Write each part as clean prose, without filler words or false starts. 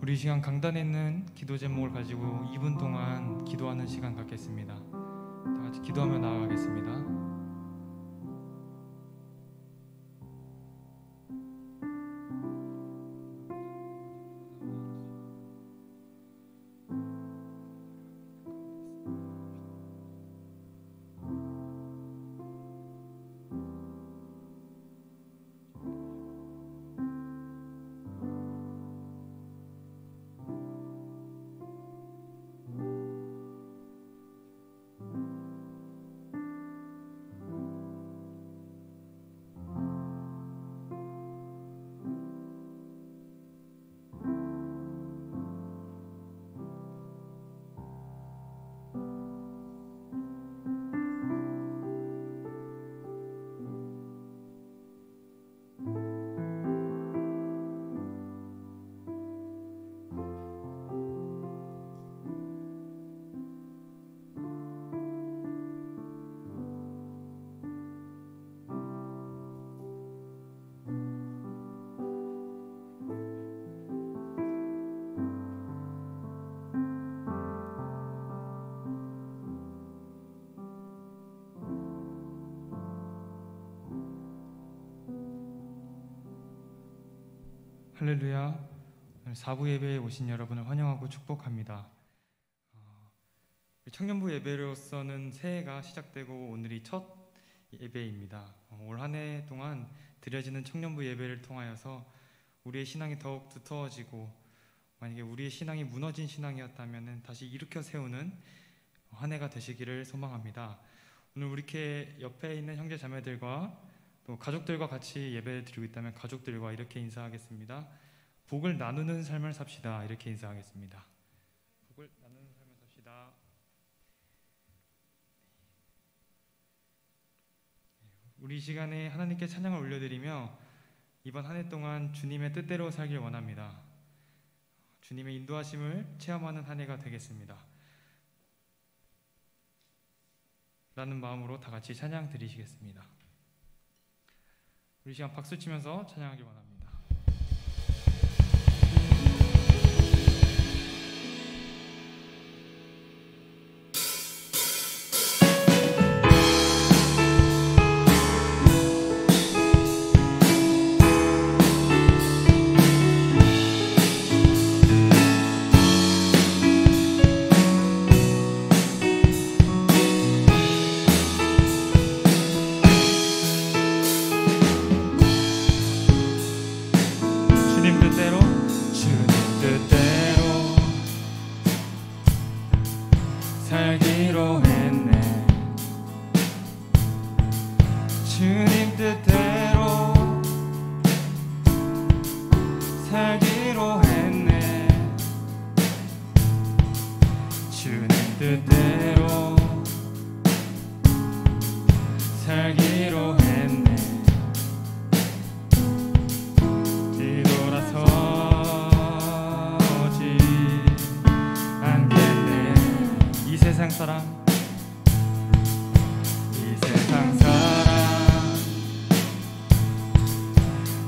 우리 시간 강단에 있는 기도 제목을 가지고 2분 동안 기도하는 시간 갖겠습니다. 다 같이 기도하며 나아가겠습니다. 할렐루야. 오늘 4부 예배에 오신 여러분을 환영하고 축복합니다. 청년부 예배로서는 새해가 시작되고 오늘이 첫 예배입니다. 올 한 해 동안 드려지는 청년부 예배를 통하여서 우리의 신앙이 더욱 두터워지고, 만약에 우리의 신앙이 무너진 신앙이었다면 다시 일으켜 세우는 한 해가 되시기를 소망합니다. 오늘 우리 교회 옆에 있는 형제 자매들과 또 가족들과 같이 예배를 드리고 있다면 가족들과 이렇게 인사하겠습니다. 복을 나누는 삶을 삽시다. 이렇게 인사하겠습니다. 복을 나누는 삶을 삽시다. 우리 시간에 하나님께 찬양을 올려드리며 이번 한 해 동안 주님의 뜻대로 살길 원합니다. 주님의 인도하심을 체험하는 한 해가 되겠습니다. 라는 마음으로 다 같이 찬양 드리시겠습니다. 우리 시간 박수 치면서 찬양하길 원합니다.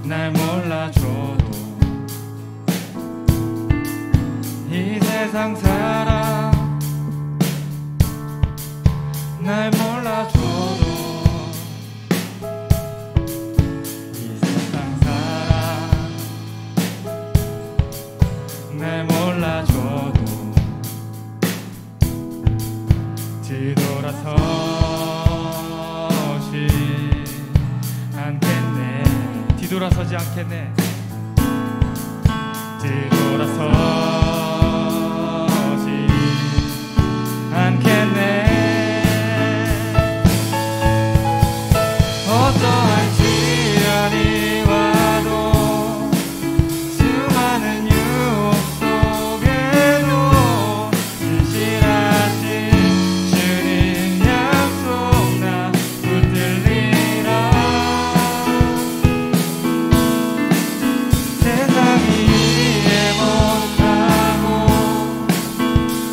날 몰라줘도 이 세상 사람 날 몰라줘도 이 세상 사람 날 몰라줘도 뒤돌아서지 않겠네. 뒤돌아서지 않겠네. 뒤돌아서지 않겠네. 어떠한 시련이 와도 수많은 유혹 속에도 진실하신 주님 약속 나 붙들리라. 세상이 이해 못하고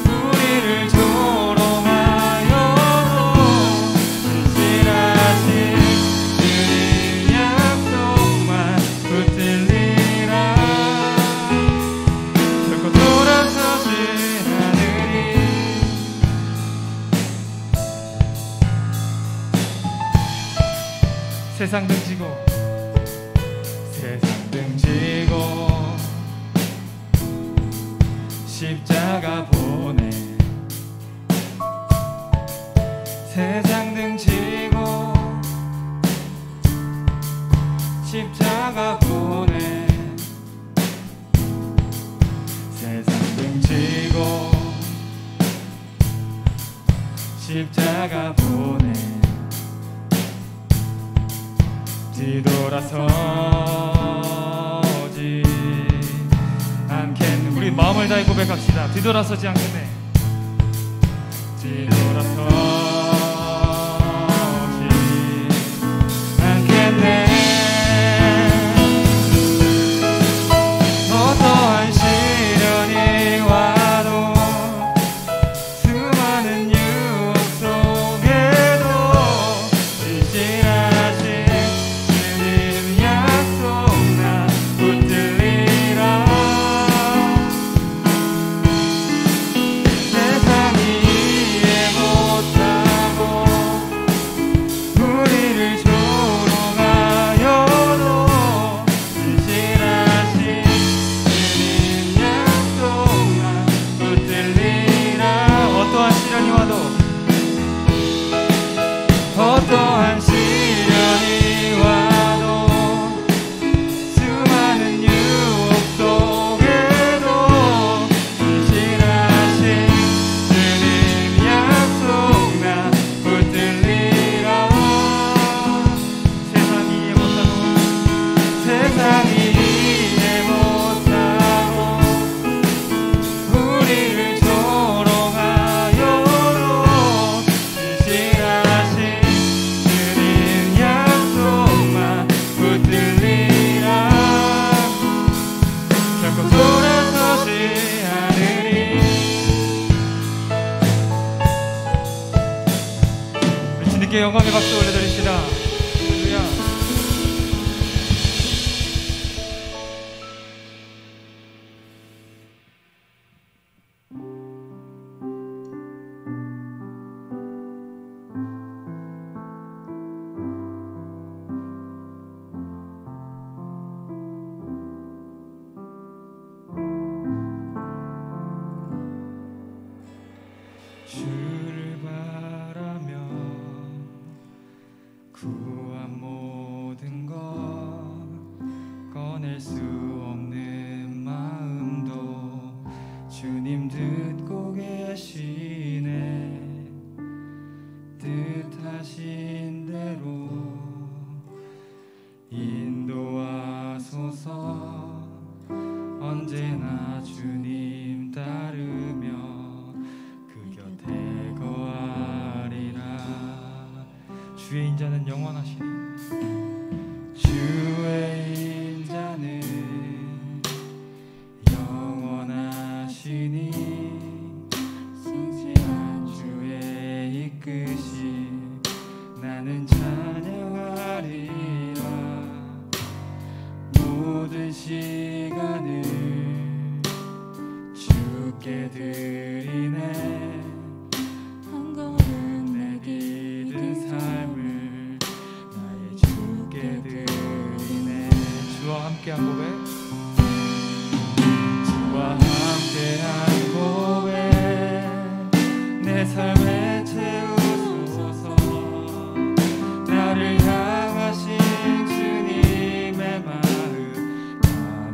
우리를 조롱하여도 진실하신 주님 세상 등지고 세상 등지고 십자가 보내 세상 등지고 십자가 보내 세상 등지고 십자가 보내 뒤돌아서지 않겠네. 우리 마음을 다해 고백합시다. 뒤돌아서지 않겠네. 뒤돌아서지 않겠네. 어떠한 시련이 와도 수많은 유혹 속에도 진실하신 주님 약속 나 붙들리라. 세상이 이해 못하고 우리를 조롱하여도 진실하신 주님 약속 나 붙들리라. 어떠한 시련이 와도 어떠한 시련이 와도 수많은 유혹 속에도 진실하신 주님 약속 나 붙들리라. 세상이 이해 못하고 세상이 이해 못하고 우리를 조롱하여도 진실하신 주님 약속만 붙들리라. 결코 돌아서지 않으리. 우리 주님께 영광의 박수 올려드립시다. 할렐루야. 주를 바라며 구한 모든 것 꺼낼 수 없는 마음도 주님 듣고 계시네. 뜻하신 대로 인도하소서. 언제나 주님 따르며 그 곁에 거하리라. 주의 인자는 영원하시니 주의 인자는 영원하시니 신실한 주의 이끄심 나는 찬양하리라. 모든 시간을 주께 드리네. 한 걸음 내딛은 삶을 나의 주께 드리네. 주와 함께한 고백 주와 함께한 고백 내 삶에 채우소서. 나를 향하신 주님의 마음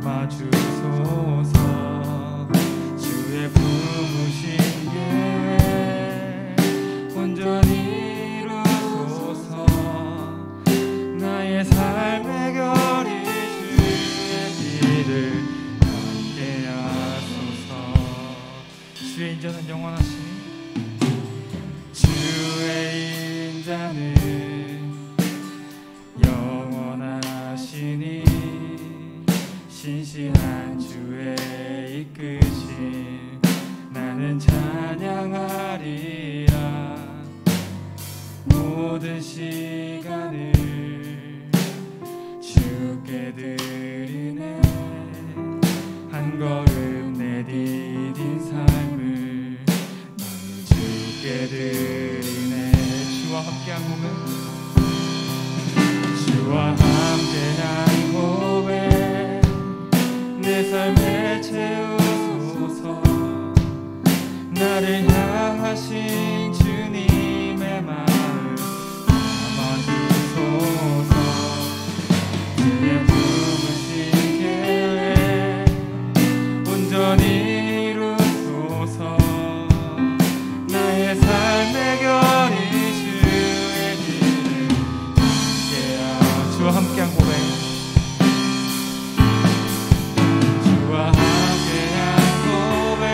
담아주소서. 주의 부으신 계획 온전히 이루소서. 나의 삶의 결이 주의 길을 함께 하소서. 주의 인자는 영원하시니 주의 인자는 영원하시니 신실한 주의 이끄심 나는 찬양하리라. 모든 시간을 주께 드리네. 한 걸음 내디딘 삶을 함께한 고백. 주와 함께한 고백,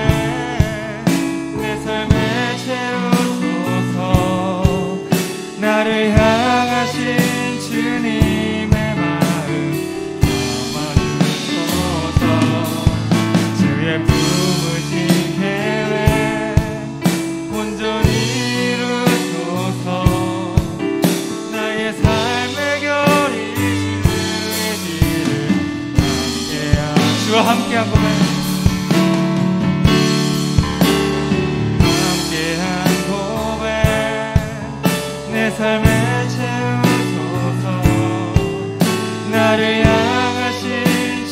내 삶에 채우소서. 나를 향하신 주님의 마음 담아주소서. 주의 품으신 계획 온전히 이루소서. 나의 삶의 결이 주의 길을 함께한 주와 함께한 고백, 함께한 고백, 내 삶에 채우소서. 나를 향하신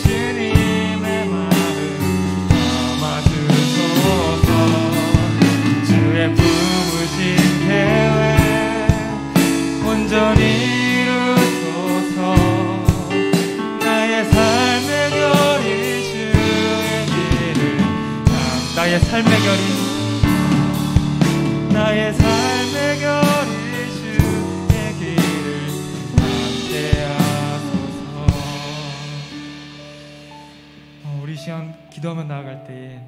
주님의 마음 담아주소서. 주의 품으신 계획 온전히 이루소서. 나의 삶의 결이 주의 길을 나의 삶의 결이 나의 삶의 결이 주의 길을 함께하소서. 우리 시간 기도하며 나아갈 때에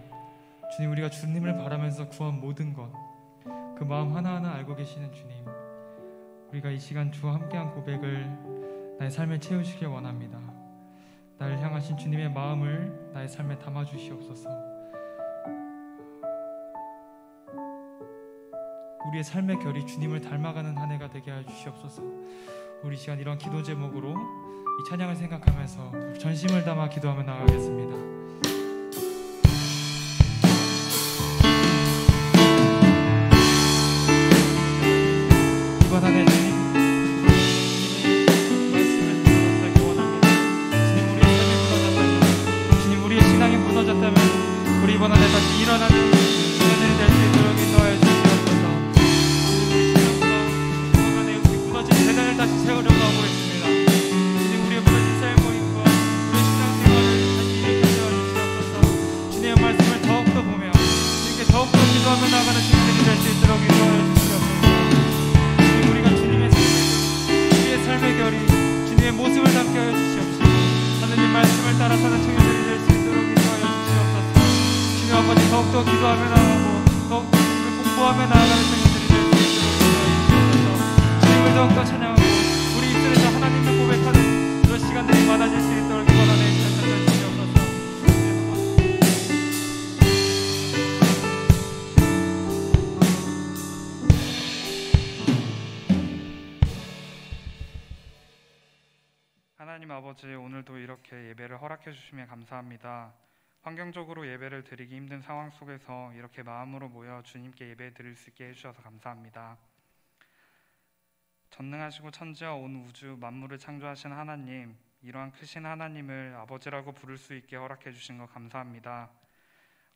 주님, 우리가 주님을 바라면서 구한 모든 것, 그 마음 하나하나 알고 계시는 주님, 우리가 이 시간 주와 함께한 고백을 나의 삶에 채우시길 원합니다. 나를 향하신 주님의 마음을 나의 삶에 담아주시옵소서. 우리의 삶의 결이 주님을 닮아가는 한 해가 되게 해주시옵소서. 우리 시간 이런 기도 제목으로 이 찬양을 생각하면서 전심을 담아 기도하며 나가겠습니다. 이번 한 해 주님 말씀을 붙잡기 원합니다. 주님, 우리의 삶이 무너졌다면, 주님, 우리의 신앙이 무너졌다면, 우리 이번 한 해 다시 일어나는 은혜들이 될 수 있도록 인도하여 주시옵소서. 이번 한 해 우리 무너진 재단을 다시 세우려고 하고 있습니다. 주님, 우리의 무너진 삶모임과 우리의 신앙생활을 다시 일으켜 세워주시옵소서. 주님의 말씀을 더욱더 보며 주님께 더욱더 기도하며 나가는 주님들이 될 수 있도록 인도하여 주시옵소서. 삶의 결이 주님의 모습을 담게 하여 주시옵시고, 하느님 말씀을 따라 사는 청년들이 될 수 있도록 인도하여 주시옵소서. 주님 아버지, 더욱더 기도하며 나아가고 더욱더 주님을 공부하며 나아가는 청년들이 될 수 있도록 인도하여 주시옵소서. 주님을 더욱더 찬양하고 우리 입술에서 하나님을 고백하는 그런 시간들이 많아질 수 있도록 이번 한 해 인도하여 주시옵소서. 하나님 아버지, 오늘도 이렇게 예배를 허락해 주시며 감사합니다. 환경적으로 예배를 드리기 힘든 상황 속에서 이렇게 마음으로 모여 주님께 예배 드릴 수 있게 해주셔서 감사합니다. 전능하시고 천지와 온 우주 만물을 창조하신 하나님, 이러한 크신 하나님을 아버지라고 부를 수 있게 허락해 주신 것 감사합니다.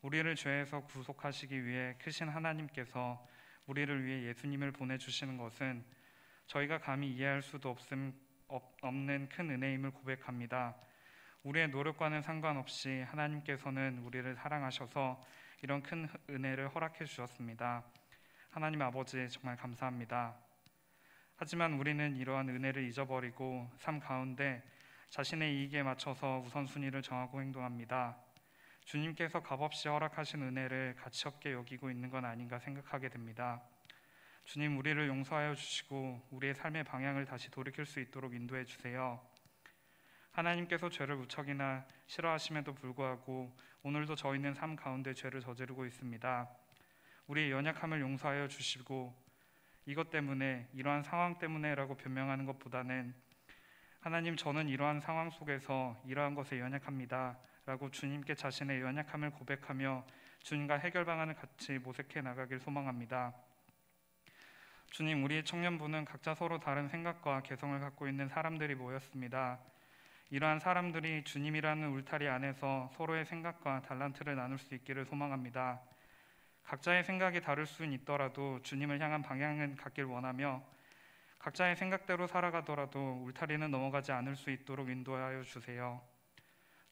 우리를 죄에서 구속하시기 위해 크신 하나님께서 우리를 위해 예수님을 보내주시는 것은 저희가 감히 이해할 수도 없는 큰 은혜임을 고백합니다. 우리의 노력과는 상관없이 하나님께서는 우리를 사랑하셔서 이런 큰 은혜를 허락해 주셨습니다. 하나님 아버지, 정말 감사합니다. 하지만 우리는 이러한 은혜를 잊어버리고 삶 가운데 자신의 이익에 맞춰서 우선순위를 정하고 행동합니다. 주님께서 값없이 허락하신 은혜를 가치 없게 여기고 있는 건 아닌가 생각하게 됩니다. 주님, 우리를 용서하여 주시고 우리의 삶의 방향을 다시 돌이킬 수 있도록 인도해 주세요. 하나님께서 죄를 무척이나 싫어하심에도 불구하고 오늘도 저희는 삶 가운데 죄를 저지르고 있습니다. 우리의 연약함을 용서하여 주시고 이것 때문에, 이러한 상황 때문에라고 변명하는 것보다는 하나님, 저는 이러한 상황 속에서 이러한 것에 연약합니다 라고 주님께 자신의 연약함을 고백하며 주님과 해결 방안을 같이 모색해 나가길 소망합니다. 주님, 우리의 청년부는 각자 서로 다른 생각과 개성을 갖고 있는 사람들이 모였습니다. 이러한 사람들이 주님이라는 울타리 안에서 서로의 생각과 달란트를 나눌 수 있기를 소망합니다. 각자의 생각이 다를 수는 있더라도 주님을 향한 방향은 같길 원하며 각자의 생각대로 살아가더라도 울타리는 넘어가지 않을 수 있도록 인도하여 주세요.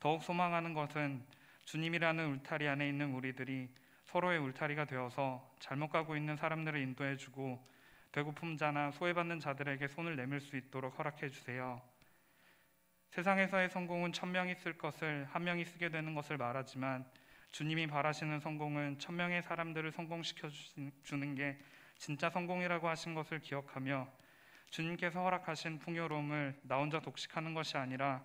더욱 소망하는 것은 주님이라는 울타리 안에 있는 우리들이 서로의 울타리가 되어서 잘못 가고 있는 사람들을 인도해주고 배고픔자나 소외받는 자들에게 손을 내밀 수 있도록 허락해 주세요. 세상에서의 성공은 1000명이 쓸 것을 1명이 쓰게 되는 것을 말하지만 주님이 바라시는 성공은 1000명의 사람들을 성공시켜 주는 게 진짜 성공이라고 하신 것을 기억하며 주님께서 허락하신 풍요로움을 나 혼자 독식하는 것이 아니라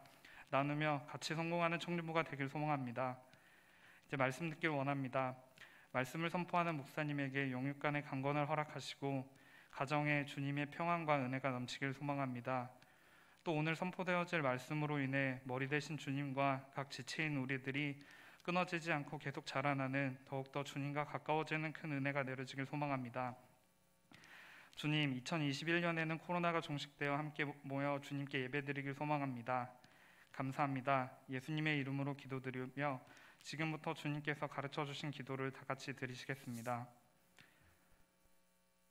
나누며 같이 성공하는 청년부가 되길 소망합니다. 이제 말씀 듣길 원합니다. 말씀을 선포하는 목사님에게 영육간의 강건을 허락하시고 가정에 주님의 평안과 은혜가 넘치길 소망합니다. 또 오늘 선포되어질 말씀으로 인해 머리 대신 주님과 각 지체인 우리들이 끊어지지 않고 계속 자라나는 더욱더 주님과 가까워지는 큰 은혜가 내려지길 소망합니다. 주님, 2021년에는 코로나가 종식되어 함께 모여 주님께 예배드리길 소망합니다. 감사합니다. 예수님의 이름으로 기도드리며 지금부터 주님께서 가르쳐 주신 기도를 다 같이 드리시겠습니다.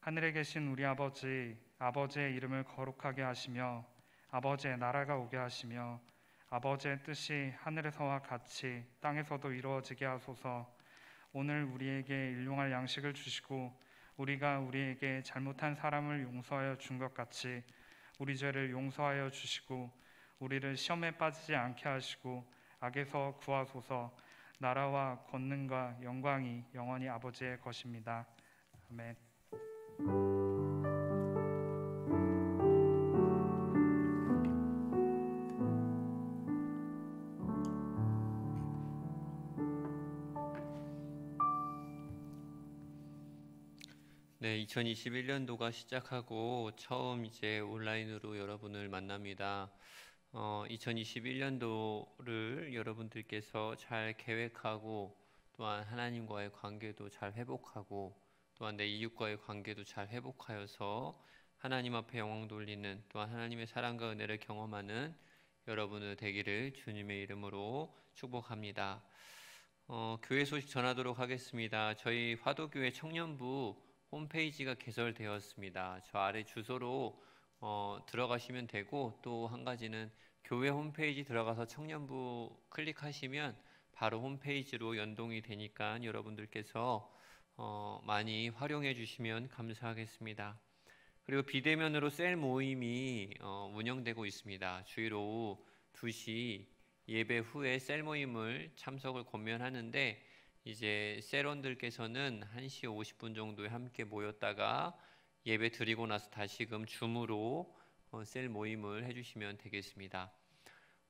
하늘에 계신 우리 아버지, 아버지의 이름을 거룩하게 하시며 아버지의 나라가 오게 하시며 아버지의 뜻이 하늘에서와 같이 땅에서도 이루어지게 하소서. 오늘 우리에게 일용할 양식을 주시고 우리가 우리에게 잘못한 사람을 용서하여 준 것 같이 우리 죄를 용서하여 주시고 우리를 시험에 빠지지 않게 하시고 악에서 구하소서. 나라와 권능과 영광이 영원히 아버지의 것입니다. 아멘. 네, 2021년도가 시작하고 처음 이제 온라인으로 여러분을 만납니다. 2021년도를 여러분들께서 잘 계획하고 또한 하나님과의 관계도 잘 회복하고 또한 내 이웃과의 관계도 잘 회복하여서 하나님 앞에 영광 돌리는 또한 하나님의 사랑과 은혜를 경험하는 여러분의 되기를 주님의 이름으로 축복합니다. 교회 소식 전하도록 하겠습니다. 저희 화도교회 청년부 홈페이지가 개설되었습니다. 저 아래 주소로 들어가시면 되고 또 한 가지는 교회 홈페이지 들어가서 청년부 클릭하시면 바로 홈페이지로 연동이 되니까 여러분들께서 많이 활용해 주시면 감사하겠습니다. 그리고 비대면으로 셀 모임이 운영되고 있습니다. 주일 오후 2시 예배 후에 셀 모임을 참석을 권면하는데 이제 셀원들께서는 1시 50분 정도에 함께 모였다가 예배 드리고 나서 다시금 줌으로 셀 모임을 해주시면 되겠습니다.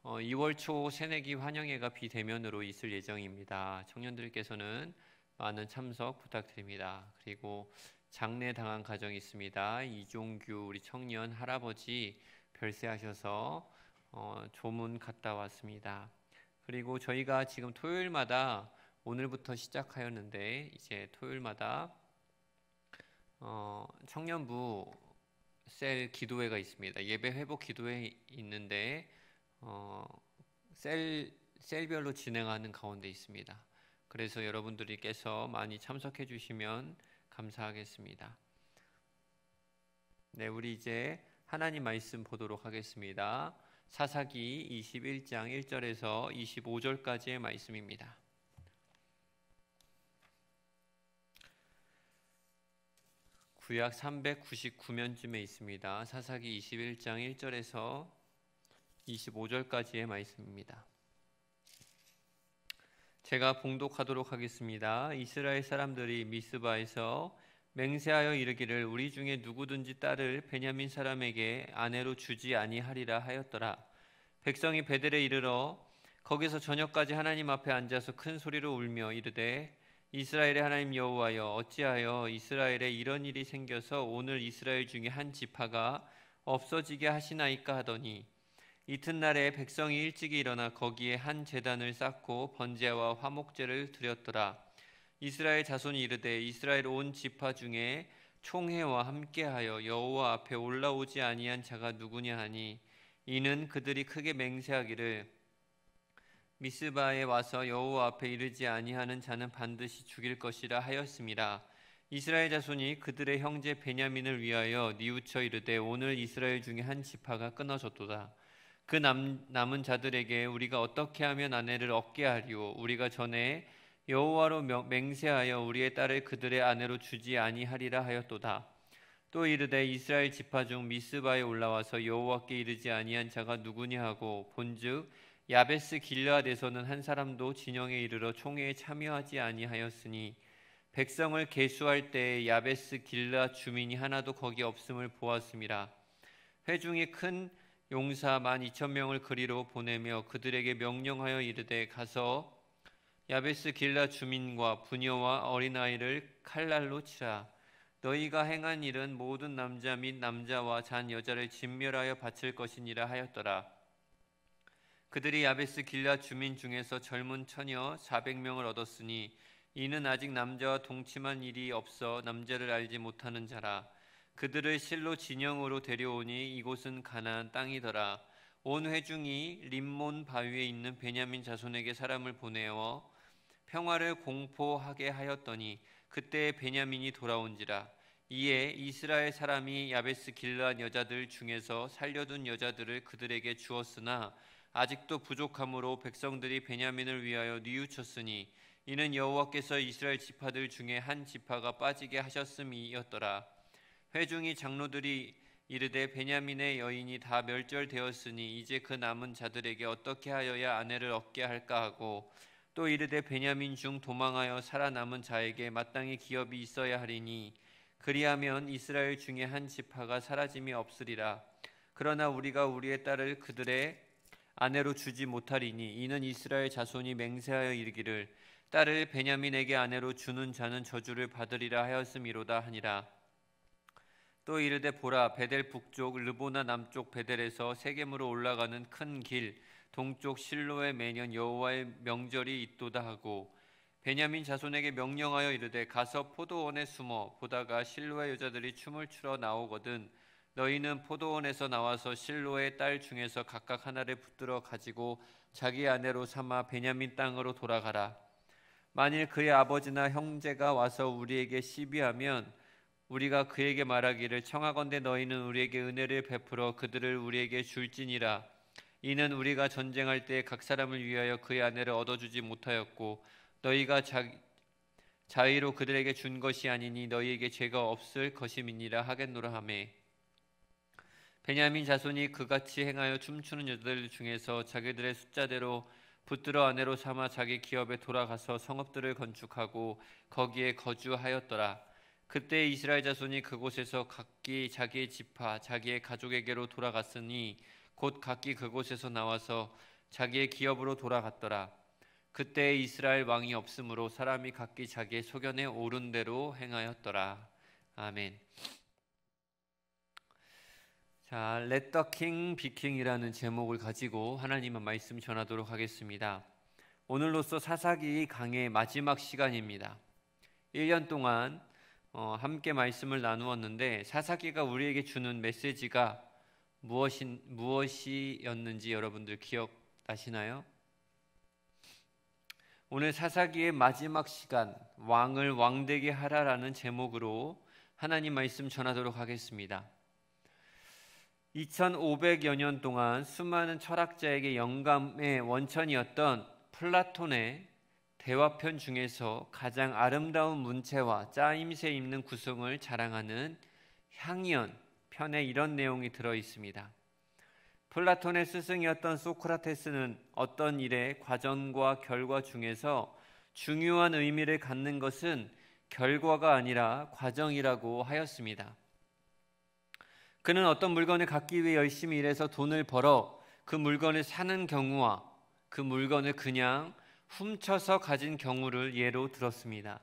2월 초 새내기 환영회가 비대면으로 있을 예정입니다. 청년들께서는 많은 참석 부탁드립니다. 그리고 장례 당한 가정이 있습니다. 이종규 우리 청년 할아버지 별세하셔서 조문 갔다 왔습니다. 그리고 저희가 지금 토요일마다 오늘부터 시작하였는데 이제 토요일마다 청년부 셀 기도회가 있습니다. 예배 회복 기도회 있는데 셀별로 진행하는 가운데 있습니다. 그래서 여러분들께서 많이 참석해 주시면 감사하겠습니다. 네, 우리 이제 하나님 말씀 보도록 하겠습니다. 사사기 21장 1절에서 25절까지의 말씀입니다. 구약 399면쯤에 있습니다. 사사기 21장 1절에서 25절까지의 말씀입니다. 제가 봉독하도록 하겠습니다. 이스라엘 사람들이 미스바에서 맹세하여 이르기를 우리 중에 누구든지 딸을 베냐민 사람에게 아내로 주지 아니하리라 하였더라. 백성이 베델에 이르러 거기서 저녁까지 하나님 앞에 앉아서 큰 소리로 울며 이르되 이스라엘의 하나님 여호와여 어찌하여 이스라엘에 이런 일이 생겨서 오늘 이스라엘 중에 한 지파가 없어지게 하시나이까 하더니 이튿날에 백성이 일찍이 일어나 거기에 한 제단을 쌓고 번제와 화목제를 드렸더라. 이스라엘 자손이 이르되 이스라엘 온 지파 중에 총회와 함께하여 여호와 앞에 올라오지 아니한 자가 누구냐 하니 이는 그들이 크게 맹세하기를 미스바에 와서 여호와 앞에 이르지 아니하는 자는 반드시 죽일 것이라 하였음이라. 이스라엘 자손이 그들의 형제 베냐민을 위하여 뉘우쳐 이르되 오늘 이스라엘 중에 한 지파가 끊어졌도다. 그 남은 자들에게 우리가 어떻게 하면 아내를 얻게 하리오? 우리가 전에 여호와로 맹세하여 우리의 딸을 그들의 아내로 주지 아니하리라 하였도다. 또 이르되 이스라엘 지파 중 미스바에 올라와서 여호와께 이르지 아니한 자가 누구냐 하고 본즉 야베스 길르앗에서는 한 사람도 진영에 이르러 총회에 참여하지 아니하였으니 백성을 계수할 때에 야베스 길르앗 주민이 하나도 거기 없음을 보았음이라. 회중이 큰 용사 12,000명을 그리로 보내며 그들에게 명령하여 이르되 가서 야베스 길르앗 주민과 부녀와 어린아이를 칼날로 치라. 너희가 행한 일은 모든 남자 및 남자와 잔 여자를 진멸하여 바칠 것이니라 하였더라. 그들이 야베스 길르앗 주민 중에서 젊은 처녀 400명을 얻었으니 이는 아직 남자와 동침한 일이 없어 남자를 알지 못하는 자라. 그들을 실로 진영으로 데려오니 이곳은 가나안 땅이더라. 온 회중이 림몬 바위에 있는 베냐민 자손에게 사람을 보내어 평화를 공포하게 하였더니 그때 베냐민이 돌아온지라. 이에 이스라엘 사람이 야베스 길르앗 여자들 중에서 살려둔 여자들을 그들에게 주었으나 아직도 부족함으로 백성들이 베냐민을 위하여 뉘우쳤으니 이는 여호와께서 이스라엘 지파들 중에 한 지파가 빠지게 하셨음이었더라. 회중이 장로들이 이르되 베냐민의 여인이 다 멸절되었으니 이제 그 남은 자들에게 어떻게 하여야 아내를 얻게 할까 하고 또 이르되 베냐민 중 도망하여 살아남은 자에게 마땅히 기업이 있어야 하리니 그리하면 이스라엘 중에 한 지파가 사라짐이 없으리라. 그러나 우리가 우리의 딸을 그들의 아내로 주지 못하리니 이는 이스라엘 자손이 맹세하여 이르기를 딸을 베냐민에게 아내로 주는 자는 저주를 받으리라 하였음이로다 하니라. 또 이르되 보라 베델 북쪽 르보나 남쪽 베델에서 세겜으로 올라가는 큰 길 동쪽 실로에 매년 여호와의 명절이 있도다 하고 베냐민 자손에게 명령하여 이르되 가서 포도원에 숨어 보다가 실로의 여자들이 춤을 추러 나오거든 너희는 포도원에서 나와서 실로의 딸 중에서 각각 하나를 붙들어 가지고 자기 아내로 삼아 베냐민 땅으로 돌아가라. 만일 그의 아버지나 형제가 와서 우리에게 시비하면 우리가 그에게 말하기를 청하건대 너희는 우리에게 은혜를 베풀어 그들을 우리에게 줄지니라. 이는 우리가 전쟁할 때 각 사람을 위하여 그의 아내를 얻어주지 못하였고 너희가 자의로 그들에게 준 것이 아니니 너희에게 죄가 없을 것임이니라 하겠노라 하매 베냐민 자손이 그같이 행하여 춤추는 여자들 중에서 자기들의 숫자대로 붙들어 아내로 삼아 자기 기업에 돌아가서 성읍들을 건축하고 거기에 거주하였더라. 그때 이스라엘 자손이 그곳에서 각기 자기의 지파 자기의 가족에게로 돌아갔으니 곧 각기 그곳에서 나와서 자기의 기업으로 돌아갔더라. 그때 이스라엘 왕이 없으므로 사람이 각기 자기의 소견에 오른 대로 행하였더라. 아멘. 자, Let the King be King이라는 제목을 가지고 하나님의 말씀 전하도록 하겠습니다. 오늘로써 사사기 강의 마지막 시간입니다. 1년 동안 함께 말씀을 나누었는데 사사기가 우리에게 주는 메시지가 무엇이었는지 여러분들 기억나시나요? 오늘 사사기의 마지막 시간 왕을 왕되게 하라라는 제목으로 하나님 말씀 전하도록 하겠습니다. 2500여 년 동안 수많은 철학자에게 영감의 원천이었던 플라톤의 대화편 중에서 가장 아름다운 문체와 짜임새 있는 구성을 자랑하는 향연 편에 이런 내용이 들어 있습니다. 플라톤의 스승이었던 소크라테스는 어떤 일의 과정과 결과 중에서 중요한 의미를 갖는 것은 결과가 아니라 과정이라고 하였습니다. 그는 어떤 물건을 갖기 위해 열심히 일해서 돈을 벌어 그 물건을 사는 경우와 그 물건을 그냥 훔쳐서 가진 경우를 예로 들었습니다.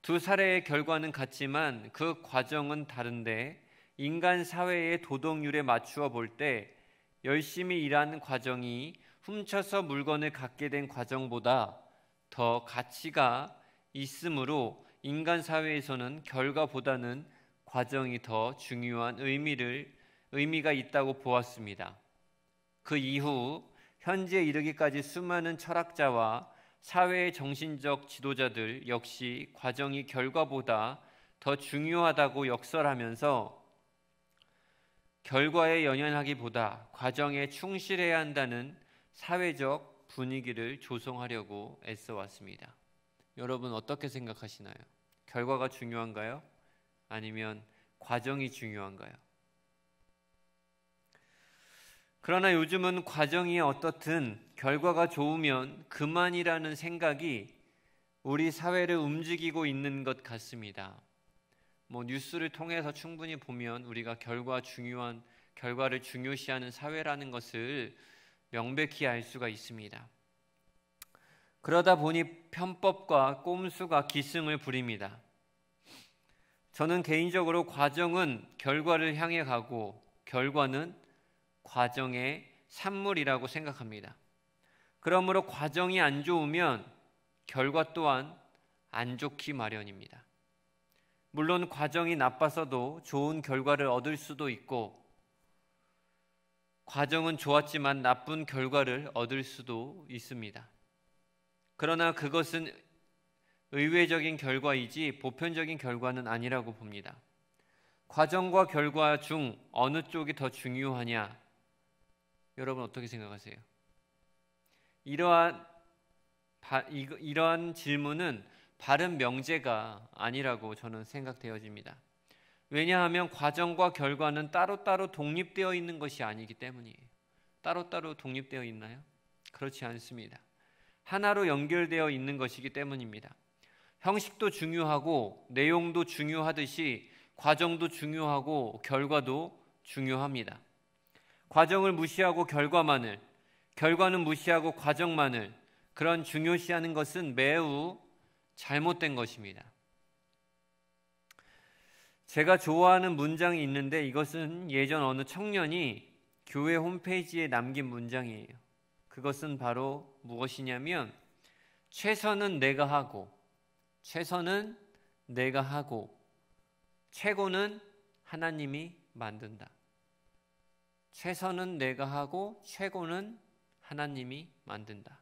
두 사례의 결과는 같지만 그 과정은 다른데 인간 사회의 도덕률에 맞추어 볼 때 열심히 일하는 과정이 훔쳐서 물건을 갖게 된 과정보다 더 가치가 있으므로 인간 사회에서는 결과보다는 과정이 더 중요한 의미가 있다고 보았습니다. 그 이후 현지에 이르기까지 수많은 철학자와 사회의 정신적 지도자들 역시 과정이 결과보다 더 중요하다고 역설하면서 결과에 연연하기보다 과정에 충실해야 한다는 사회적 분위기를 조성하려고 애써왔습니다. 여러분 어떻게 생각하시나요? 결과가 중요한가요? 아니면 과정이 중요한가요? 그러나 요즘은 과정이 어떻든 결과가 좋으면 그만이라는 생각이 우리 사회를 움직이고 있는 것 같습니다. 뉴스를 통해서 충분히 보면 우리가 결과를 중요시하는 사회라는 것을 명백히 알 수가 있습니다. 그러다 보니 편법과 꼼수가 기승을 부립니다. 저는 개인적으로 과정은 결과를 향해 가고 결과는 과정의 산물이라고 생각합니다. 그러므로 과정이 안 좋으면 결과 또한 안 좋기 마련입니다. 물론 과정이 나빠서도 좋은 결과를 얻을 수도 있고, 과정은 좋았지만 나쁜 결과를 얻을 수도 있습니다. 그러나 그것은 의외적인 결과이지 보편적인 결과는 아니라고 봅니다. 과정과 결과 중 어느 쪽이 더 중요하냐? 여러분 어떻게 생각하세요? 이러한 질문은 바른 명제가 아니라고 저는 생각되어집니다. 왜냐하면 과정과 결과는 따로따로 독립되어 있는 것이 아니기 때문이에요. 따로따로 독립되어 있나요? 그렇지 않습니다. 하나로 연결되어 있는 것이기 때문입니다. 형식도 중요하고 내용도 중요하듯이 과정도 중요하고 결과도 중요합니다. 과정을 무시하고 결과만을, 결과는 무시하고 과정만을 그런 중요시하는 것은 매우 잘못된 것입니다. 제가 좋아하는 문장이 있는데 이것은 예전 어느 청년이 교회 홈페이지에 남긴 문장이에요. 그것은 바로 무엇이냐면 최선은 내가 하고 최고는 하나님이 만든다. 최선은 내가 하고 최고는 하나님이 만든다.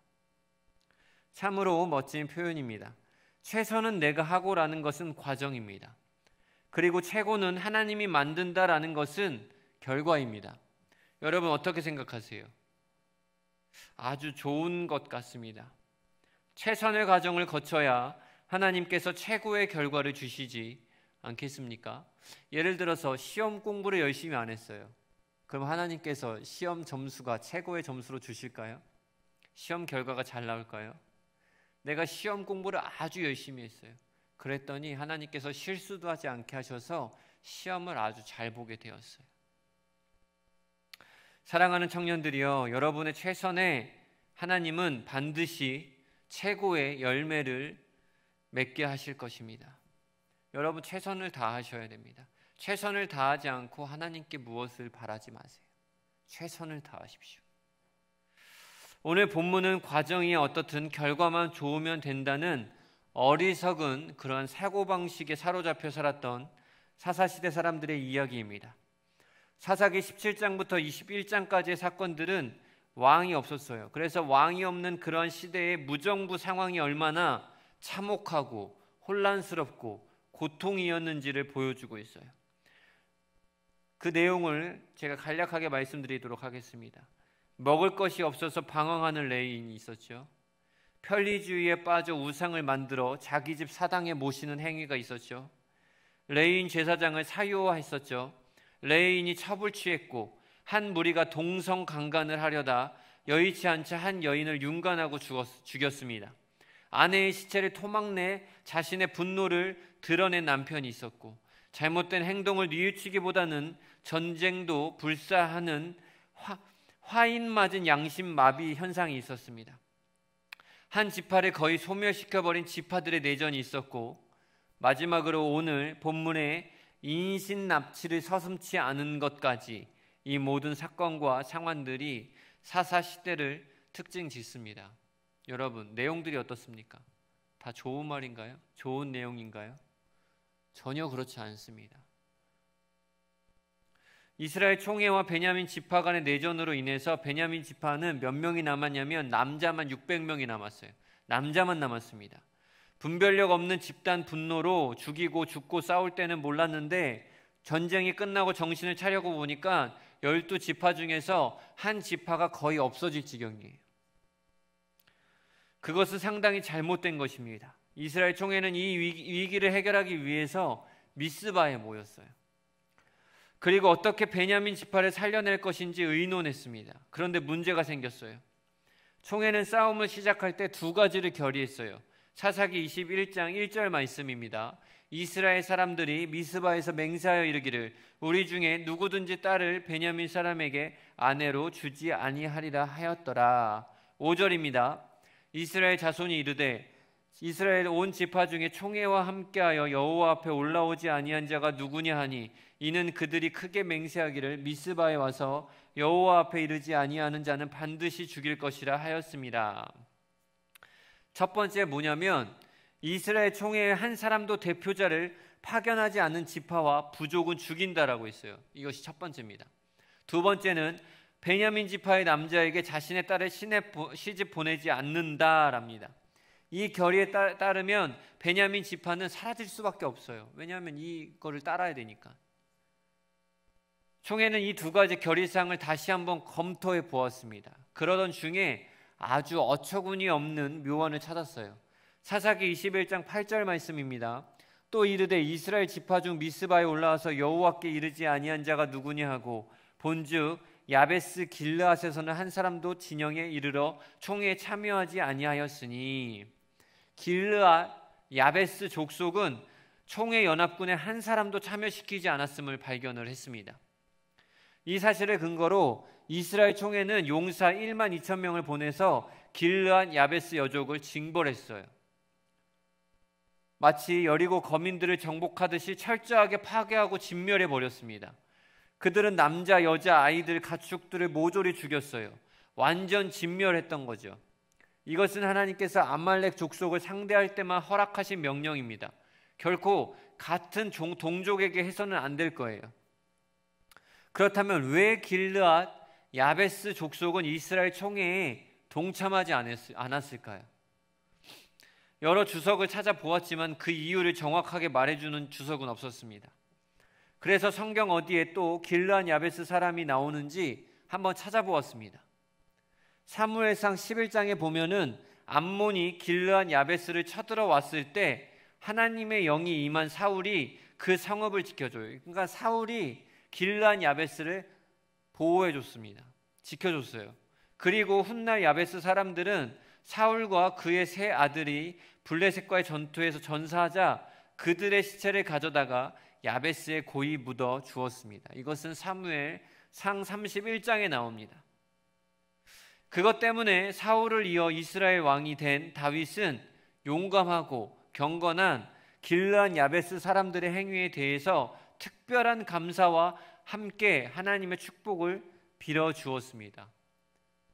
참으로 멋진 표현입니다. 최선은 내가 하고라는 것은 과정입니다. 그리고 최고는 하나님이 만든다라는 것은 결과입니다. 여러분 어떻게 생각하세요? 아주 좋은 것 같습니다. 최선의 과정을 거쳐야 하나님께서 최고의 결과를 주시지 않겠습니까? 예를 들어서 시험 공부를 열심히 안 했어요. 그럼 하나님께서 시험 점수가 최고의 점수로 주실까요? 시험 결과가 잘 나올까요? 내가 시험 공부를 아주 열심히 했어요. 그랬더니 하나님께서 실수도 하지 않게 하셔서 시험을 아주 잘 보게 되었어요. 사랑하는 청년들이여, 여러분의 최선에 하나님은 반드시 최고의 열매를 맺게 하실 것입니다. 여러분 최선을 다하셔야 됩니다. 최선을 다하지 않고 하나님께 무엇을 바라지 마세요. 최선을 다하십시오. 오늘 본문은 과정이 어떻든 결과만 좋으면 된다는 어리석은 그런 사고방식에 사로잡혀 살았던 사사시대 사람들의 이야기입니다. 사사기 17장부터 21장까지의 사건들은 왕이 없었어요. 그래서 왕이 없는 그런 시대의 무정부 상황이 얼마나 참혹하고 혼란스럽고 고통이었는지를 보여주고 있어요. 그 내용을 제가 간략하게 말씀드리도록 하겠습니다. 먹을 것이 없어서 방황하는 레위인이 있었죠. 편리주의에 빠져 우상을 만들어 자기 집 사당에 모시는 행위가 있었죠. 레위인 제사장을 사유화했었죠. 레위인이 첩을 취했고 한 무리가 동성강간을 하려다 여의치 않자 한 여인을 윤관하고 죽였습니다. 아내의 시체를 토막내 자신의 분노를 드러낸 남편이 있었고, 잘못된 행동을 뉘우치기보다는 전쟁도 불사하는 화인 맞은 양심 마비 현상이 있었습니다. 한 지파를 거의 소멸시켜버린 지파들의 내전이 있었고, 마지막으로 오늘 본문에 인신 납치를 서슴지 않은 것까지 이 모든 사건과 상황들이 사사 시대를 특징 짓습니다. 여러분, 내용들이 어떻습니까? 다 좋은 말인가요? 좋은 내용인가요? 전혀 그렇지 않습니다. 이스라엘 총회와 베냐민 지파 간의 내전으로 인해서 베냐민 지파는 몇 명이 남았냐면 남자만 600명이 남았어요. 남자만 남았습니다. 분별력 없는 집단 분노로 죽고 싸울 때는 몰랐는데 전쟁이 끝나고 정신을 차려고 보니까 12지파 중에서 한 지파가 거의 없어질 지경이에요. 그것은 상당히 잘못된 것입니다. 이스라엘 총회는 이 위기를 해결하기 위해서 미스바에 모였어요. 그리고 어떻게 베냐민 지파를 살려낼 것인지 의논했습니다. 그런데 문제가 생겼어요. 총회는 싸움을 시작할 때 두 가지를 결의했어요. 사사기 21장 1절 말씀입니다. 이스라엘 사람들이 미스바에서 맹세하여 이르기를 우리 중에 누구든지 딸을 베냐민 사람에게 아내로 주지 아니하리라 하였더라. 5절입니다. 이스라엘 자손이 이르되 이스라엘 온 지파 중에 총회와 함께하여 여호와 앞에 올라오지 아니한 자가 누구냐 하니 이는 그들이 크게 맹세하기를 미스바에 와서 여호와 앞에 이르지 아니하는 자는 반드시 죽일 것이라 하였습니다. 첫 번째 뭐냐면 이스라엘 총회의 한 사람도 대표자를 파견하지 않는 지파와 부족은 죽인다라고 했어요. 이것이 첫 번째입니다. 두 번째는 베냐민 지파의 남자에게 자신의 딸을 시집 보내지 않는다랍니다. 이 결의에 따르면 베냐민 지파는 사라질 수밖에 없어요. 왜냐하면 이거를 따라야 되니까. 총회는 이 두 가지 결의사항을 다시 한번 검토해 보았습니다. 그러던 중에 아주 어처구니 없는 묘안을 찾았어요. 사사기 21장 8절 말씀입니다. 또 이르되 이스라엘 지파 중 미스바에 올라와서 여호와께 이르지 아니한 자가 누구냐 하고 본즉 야베스 길르앗에서는 한 사람도 진영에 이르러 총회에 참여하지 아니하였으니 길르앗 야베스 족속은 총회 연합군에 한 사람도 참여시키지 않았음을 발견을 했습니다. 이 사실을 근거로 이스라엘 총회는 용사 1만 2천 명을 보내서 길르앗 야베스 여족을 징벌했어요. 마치 여리고 거민들을 정복하듯이 철저하게 파괴하고 진멸해 버렸습니다. 그들은 남자, 여자, 아이들, 가축들을 모조리 죽였어요. 완전 진멸했던 거죠. 이것은 하나님께서 아말렉 족속을 상대할 때만 허락하신 명령입니다. 결코 같은 동족에게 해서는 안 될 거예요. 그렇다면 왜 길르앗 야베스 족속은 이스라엘 총회에 동참하지 않았을까요? 여러 주석을 찾아보았지만 그 이유를 정확하게 말해주는 주석은 없었습니다. 그래서 성경 어디에 또 길르앗 야베스 사람이 나오는지 한번 찾아보았습니다. 사무엘상 11장에 보면은 암몬이 길르앗 야베스를 쳐들어왔을 때 하나님의 영이 임한 사울이 그 성읍을 지켜줘요. 그러니까 사울이 길르앗 야베스를 보호해줬습니다. 지켜줬어요. 그리고 훗날 야베스 사람들은 사울과 그의 세 아들이 블레셋과의 전투에서 전사하자 그들의 시체를 가져다가 야베스에 고이 묻어 주었습니다. 이것은 사무엘 상 31장에 나옵니다. 그것 때문에 사울을 이어 이스라엘 왕이 된 다윗은 용감하고 경건한 길르앗 야베스 사람들의 행위에 대해서 특별한 감사와 함께 하나님의 축복을 빌어 주었습니다.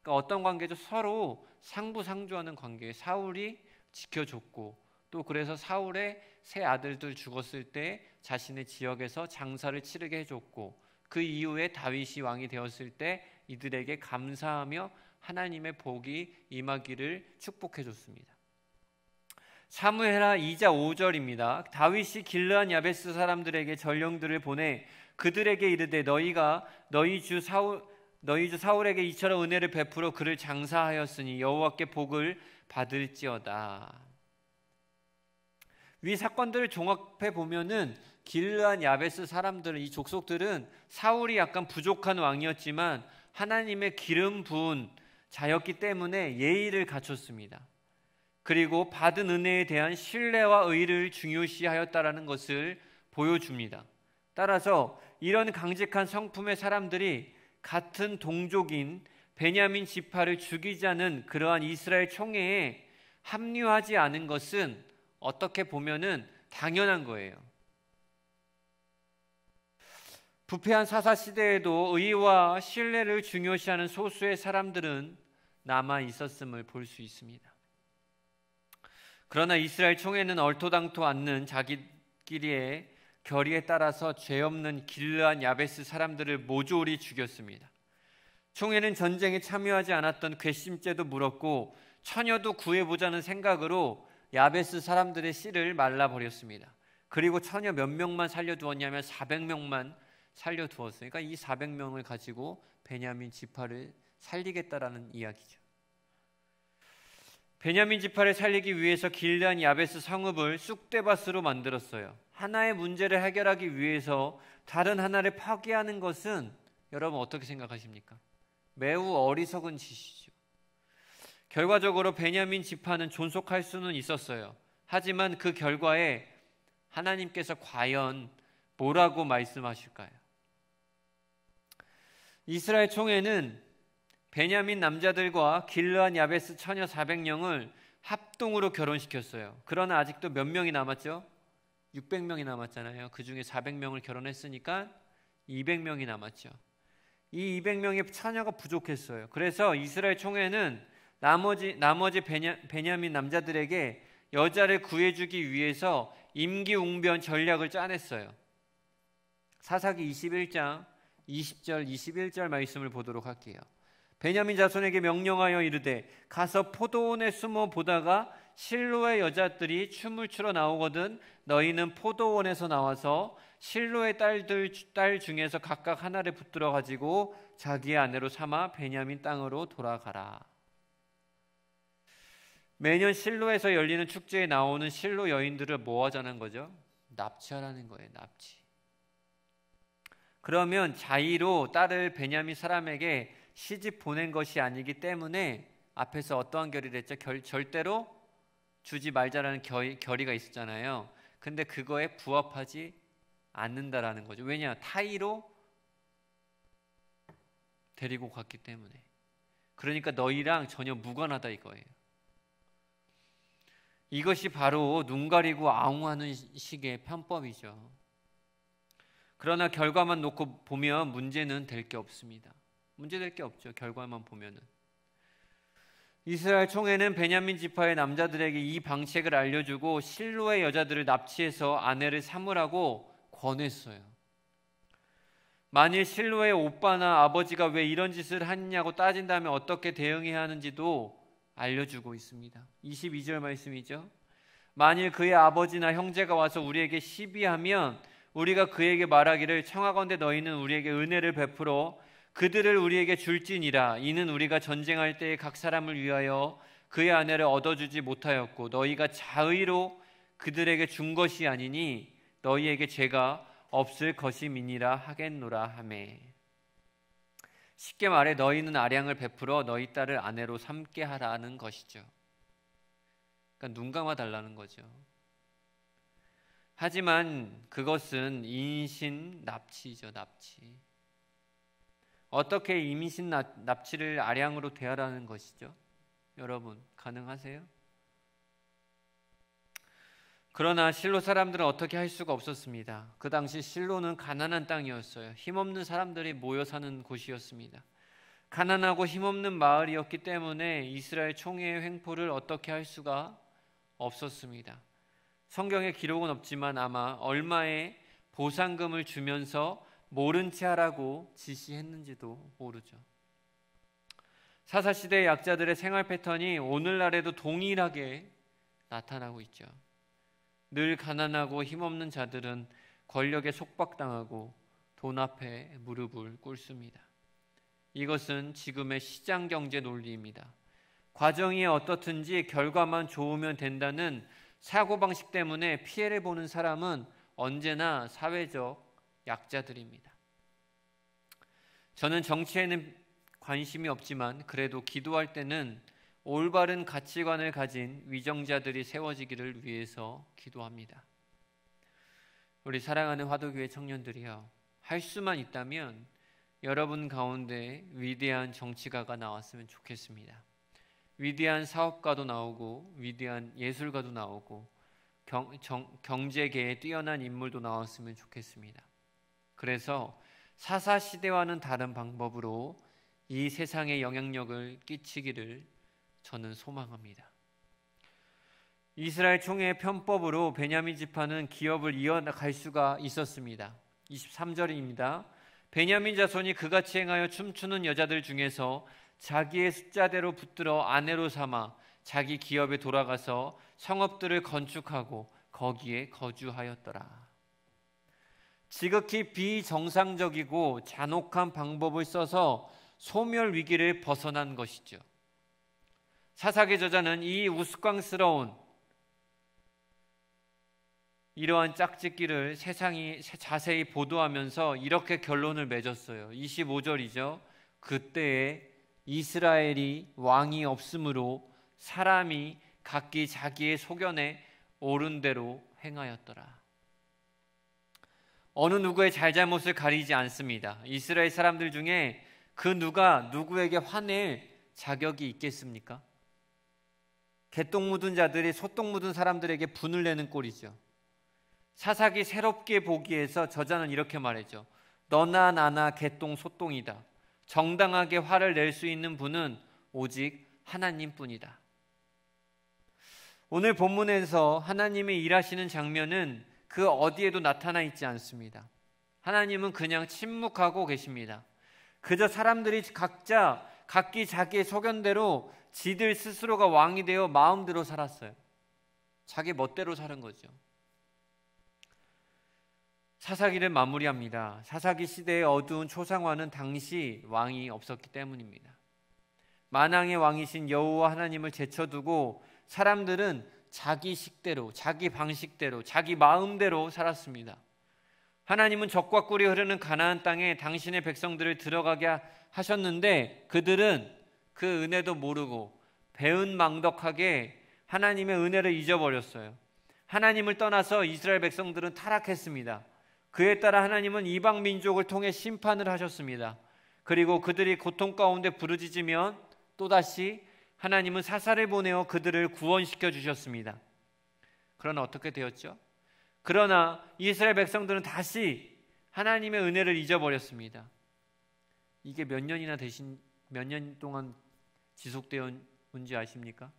그러니까 어떤 관계죠? 서로 상부상조하는 관계에 사울이 지켜줬고 또 그래서 사울의 세 아들들 죽었을 때 자신의 지역에서 장사를 치르게 해줬고 그 이후에 다윗이 왕이 되었을 때 이들에게 감사하며 하나님의 복이 임하기를 축복해줬습니다. 사무엘하 2장 5절입니다. 다윗이 길르앗 야베스 사람들에게 전령들을 보내 그들에게 이르되 너희가 너희 주 사울에게 이처럼 은혜를 베풀어 그를 장사하였으니 여호와께 복을 받을지어다. 위 사건들을 종합해 보면은 길르앗 야베스 사람들은 이 족속들은 사울이 약간 부족한 왕이었지만 하나님의 기름 부은 자였기 때문에 예의를 갖췄습니다. 그리고 받은 은혜에 대한 신뢰와 의를 중요시하였다라는 것을 보여줍니다. 따라서 이런 강직한 성품의 사람들이 같은 동족인 베냐민 지파를 죽이자는 그러한 이스라엘 총회에 합류하지 않은 것은 어떻게 보면은 당연한 거예요. 부패한 사사 시대에도 의와 신뢰를 중요시하는 소수의 사람들은 남아 있었음을 볼 수 있습니다. 그러나 이스라엘 총회는 얼토당토 않는 자기끼리의 결의에 따라서 죄 없는 길르앗 야베스 사람들을 모조리 죽였습니다. 총회는 전쟁에 참여하지 않았던 괘씸죄도 물었고 처녀도 구해보자는 생각으로 야베스 사람들의 씨를 말라버렸습니다. 그리고 처녀 몇 명만 살려두었냐면 400명만 살려두었어요. 그러니까 이 400명을 가지고 베냐민 지파를 살리겠다라는 이야기죠. 베냐민 지파를 살리기 위해서 길르앗 야베스 성읍을 쑥대밭으로 만들었어요. 하나의 문제를 해결하기 위해서 다른 하나를 파괴하는 것은 여러분 어떻게 생각하십니까? 매우 어리석은 짓이죠. 결과적으로 베냐민 지파는 존속할 수는 있었어요. 하지만 그 결과에 하나님께서 과연 뭐라고 말씀하실까요? 이스라엘 총회는 베냐민 남자들과 길르앗 야베스 처녀 400명을 합동으로 결혼시켰어요. 그러나 아직도 몇 명이 남았죠? 600명이 남았잖아요. 그 중에 400명을 결혼했으니까 200명이 남았죠. 이 200명의 처녀가 부족했어요. 그래서 이스라엘 총회는 나머지 베냐민 남자들에게 여자를 구해주기 위해서 임기응변 전략을 짜냈어요. 사사기 21장 20절 21절 말씀을 보도록 할게요. 베냐민 자손에게 명령하여 이르되 가서 포도원에 숨어 보다가 실로의 여자들이 춤을 추러 나오거든 너희는 포도원에서 나와서 실로의 딸 중에서 각각 하나를 붙들어 가지고 자기의 아내로 삼아 베냐민 땅으로 돌아가라. 매년 실로에서 열리는 축제에 나오는 실로 여인들을 뭐 하자는 거죠? 납치하라는 거예요. 납치. 그러면 자의로 딸을 베냐민 사람에게 시집 보낸 것이 아니기 때문에 앞에서 어떠한 결의를 했죠? 절대로 주지 말자라는 결의가 있었잖아요. 근데 그거에 부합하지 않는다라는 거죠. 왜냐? 타의로 데리고 갔기 때문에. 그러니까 너희랑 전혀 무관하다 이거예요. 이것이 바로 눈 가리고 아웅하는 식의 편법이죠. 그러나 결과만 놓고 보면 문제는 될 게 없습니다. 문제될 게 없죠. 결과만 보면은. 이스라엘 총회는 베냐민 지파의 남자들에게 이 방책을 알려주고 실로의 여자들을 납치해서 아내를 삼으라고 권했어요. 만일 실로의 오빠나 아버지가 왜 이런 짓을 하느냐고 따진다면 어떻게 대응해야 하는지도 알려주고 있습니다. 22절 말씀이죠. 만일 그의 아버지나 형제가 와서 우리에게 시비하면 우리가 그에게 말하기를 청하건대 너희는 우리에게 은혜를 베풀어 그들을 우리에게 줄지니라. 이는 우리가 전쟁할 때에 각 사람을 위하여 그의 아내를 얻어주지 못하였고 너희가 자의로 그들에게 준 것이 아니니 너희에게 죄가 없을 것임이니라 하겠노라 하매. 쉽게 말해 너희는 아량을 베풀어 너희 딸을 아내로 삼게 하라는 것이죠. 그러니까 눈 감아 달라는 거죠. 하지만 그것은 인신 납치죠. 납치. 어떻게 임신 납치를 아량으로 대하라는 것이죠? 여러분 가능하세요? 그러나 실로 사람들은 어떻게 할 수가 없었습니다. 그 당시 실로는 가난한 땅이었어요. 힘없는 사람들이 모여 사는 곳이었습니다. 가난하고 힘없는 마을이었기 때문에 이스라엘 총회의 횡포를 어떻게 할 수가 없었습니다. 성경에 기록은 없지만 아마 얼마의 보상금을 주면서 모른 채 하라고 지시했는지도 모르죠. 사사시대의 약자들의 생활 패턴이 오늘날에도 동일하게 나타나고 있죠. 늘 가난하고 힘없는 자들은 권력에 속박당하고 돈 앞에 무릎을 꿇습니다. 이것은 지금의 시장 경제 논리입니다. 과정이 어떻든지 결과만 좋으면 된다는 사고방식 때문에 피해를 보는 사람은 언제나 사회적 약자들입니다. 저는 정치에는 관심이 없지만 그래도 기도할 때는 올바른 가치관을 가진 위정자들이 세워지기를 위해서 기도합니다. 우리 사랑하는 화도교회 청년들이요, 할 수만 있다면 여러분 가운데 위대한 정치가가 나왔으면 좋겠습니다. 위대한 사업가도 나오고 위대한 예술가도 나오고 경제계에 뛰어난 인물도 나왔으면 좋겠습니다. 그래서 사사시대와는 다른 방법으로 이 세상에 영향력을 끼치기를 저는 소망합니다. 이스라엘 총회의 편법으로 베냐민 지파는 기업을 이어갈 수가 있었습니다. 23절입니다. 베냐민 자손이 그같이 행하여 춤추는 여자들 중에서 자기의 숫자대로 붙들어 아내로 삼아 자기 기업에 돌아가서 성읍들을 건축하고 거기에 거주하였더라. 지극히 비정상적이고 잔혹한 방법을 써서 소멸 위기를 벗어난 것이죠. 사사기 저자는 이 우스꽝스러운 이러한 짝짓기를 세상이 자세히 보도하면서 이렇게 결론을 맺었어요. 25절이죠. 그때에 이스라엘이 왕이 없으므로 사람이 각기 자기의 소견에 옳은 대로 행하였더라. 어느 누구의 잘잘못을 가리지 않습니다. 이스라엘 사람들 중에 그 누가 누구에게 화낼 자격이 있겠습니까? 개똥 묻은 자들이 소똥 묻은 사람들에게 분을 내는 꼴이죠. 사사기 새롭게 보기에서 저자는 이렇게 말했죠. 너나 나나 개똥 소똥이다. 정당하게 화를 낼 수 있는 분은 오직 하나님뿐이다. 오늘 본문에서 하나님이 일하시는 장면은 그 어디에도 나타나 있지 않습니다. 하나님은 그냥 침묵하고 계십니다. 그저 사람들이 각자 각기 자기의 소견대로 지들 스스로가 왕이 되어 마음대로 살았어요. 자기 멋대로 사는 거죠. 사사기를 마무리합니다. 사사기 시대의 어두운 초상화는 당시 왕이 없었기 때문입니다. 만왕의 왕이신 여호와 하나님을 제쳐두고 사람들은 자기 식대로, 자기 방식대로, 자기 마음대로 살았습니다. 하나님은 적과 꿀이 흐르는 가나안 땅에 당신의 백성들을 들어가게 하셨는데 그들은 그 은혜도 모르고 배은망덕하게 하나님의 은혜를 잊어버렸어요. 하나님을 떠나서 이스라엘 백성들은 타락했습니다. 그에 따라 하나님은 이방 민족을 통해 심판을 하셨습니다. 그리고 그들이 고통 가운데 부르짖으면 또다시 하나님은 사사를 보내어 그들을 구원시켜 주셨습니다. 그러나 어떻게 되었죠? 그러나 이스라엘 백성들은 다시 하나님의 은혜를 잊어버렸습니다. 이게 몇 년 동안 지속되어 온지 아십니까?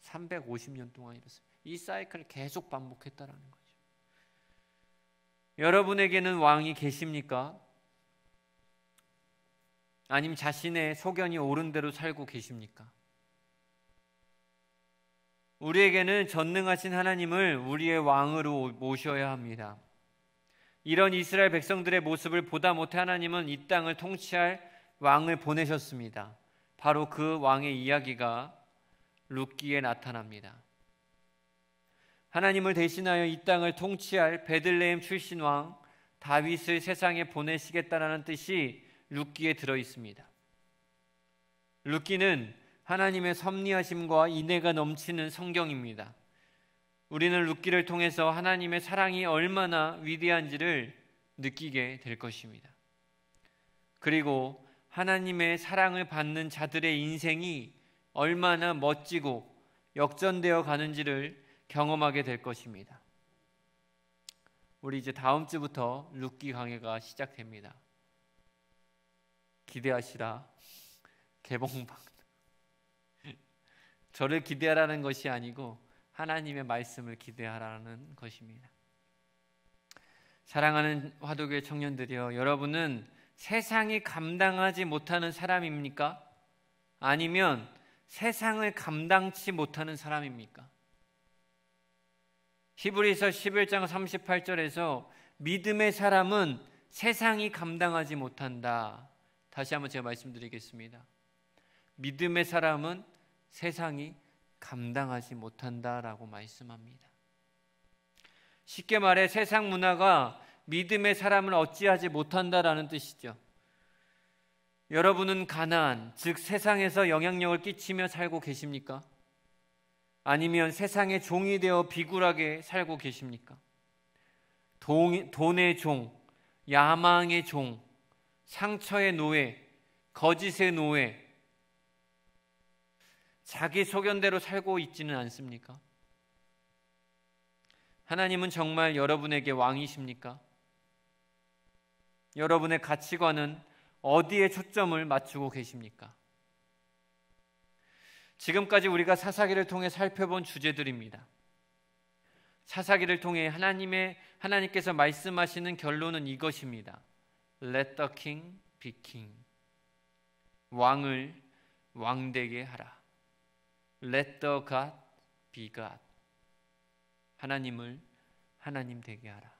350년 동안 이렇습니다. 이 사이클을 계속 반복했다라는 거죠. 여러분에게는 왕이 계십니까? 아니면 자신의 소견이 옳은 대로 살고 계십니까? 우리에게는 전능하신 하나님을 우리의 왕으로 모셔야 합니다. 이런 이스라엘 백성들의 모습을 보다 못해 하나님은 이 땅을 통치할 왕을 보내셨습니다. 바로 그 왕의 이야기가 룻기에 나타납니다. 하나님을 대신하여 이 땅을 통치할 베들레헴 출신 왕 다윗을 세상에 보내시겠다라는 뜻이 룻기에 들어 있습니다. 룻기는 하나님의 섭리하심과 인애가 넘치는 성경입니다. 우리는 룻기를 통해서 하나님의 사랑이 얼마나 위대한지를 느끼게 될 것입니다. 그리고 하나님의 사랑을 받는 자들의 인생이 얼마나 멋지고 역전되어 가는지를 경험하게 될 것입니다. 우리 이제 다음 주부터 룻기 강해가 시작됩니다. 기대하시라. 개봉방. 저를 기대하라는 것이 아니고 하나님의 말씀을 기대하라는 것입니다. 사랑하는 화도교회 청년들이여, 여러분은 세상이 감당하지 못하는 사람입니까? 아니면 세상을 감당치 못하는 사람입니까? 히브리서 11장 38절에서 믿음의 사람은 세상이 감당하지 못한다. 다시 한번 제가 말씀드리겠습니다. 믿음의 사람은 세상이 감당하지 못한다라고 말씀합니다. 쉽게 말해 세상 문화가 믿음의 사람을 어찌하지 못한다라는 뜻이죠. 여러분은 가나안, 즉 세상에서 영향력을 끼치며 살고 계십니까? 아니면 세상의 종이 되어 비굴하게 살고 계십니까? 돈의 종, 야망의 종, 상처의 노예, 거짓의 노예, 자기 소견대로 살고 있지는 않습니까? 하나님은 정말 여러분에게 왕이십니까? 여러분의 가치관은 어디에 초점을 맞추고 계십니까? 지금까지 우리가 사사기를 통해 살펴본 주제들입니다. 사사기를 통해 하나님께서 말씀하시는 결론은 이것입니다. Let the king be king. 왕을 왕되게 하라. Let the God be God. 하나님을 하나님 되게 하라.